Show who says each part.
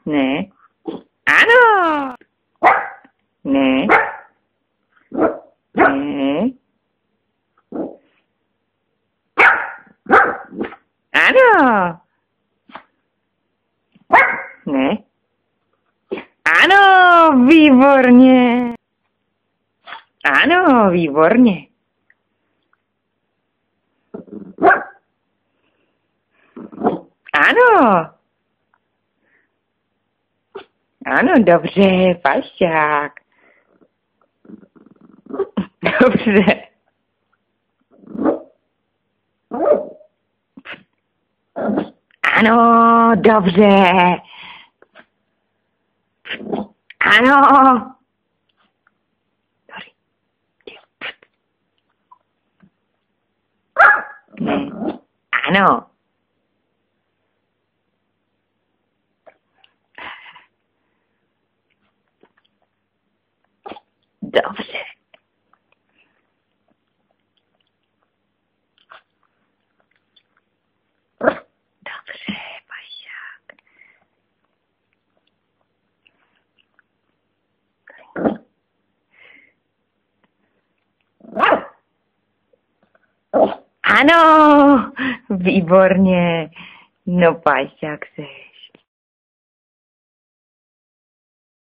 Speaker 1: Ne. Ano. Ne. Ne. Ano. Ne. Ano, výborně. Ano, výborně. Ano. Ano, dobře, pašťák. Dobře. Ano, dobře. Ano. Ne. Ano. Dobře. Dobře, pašák. Ano, výborně. No, pašák se.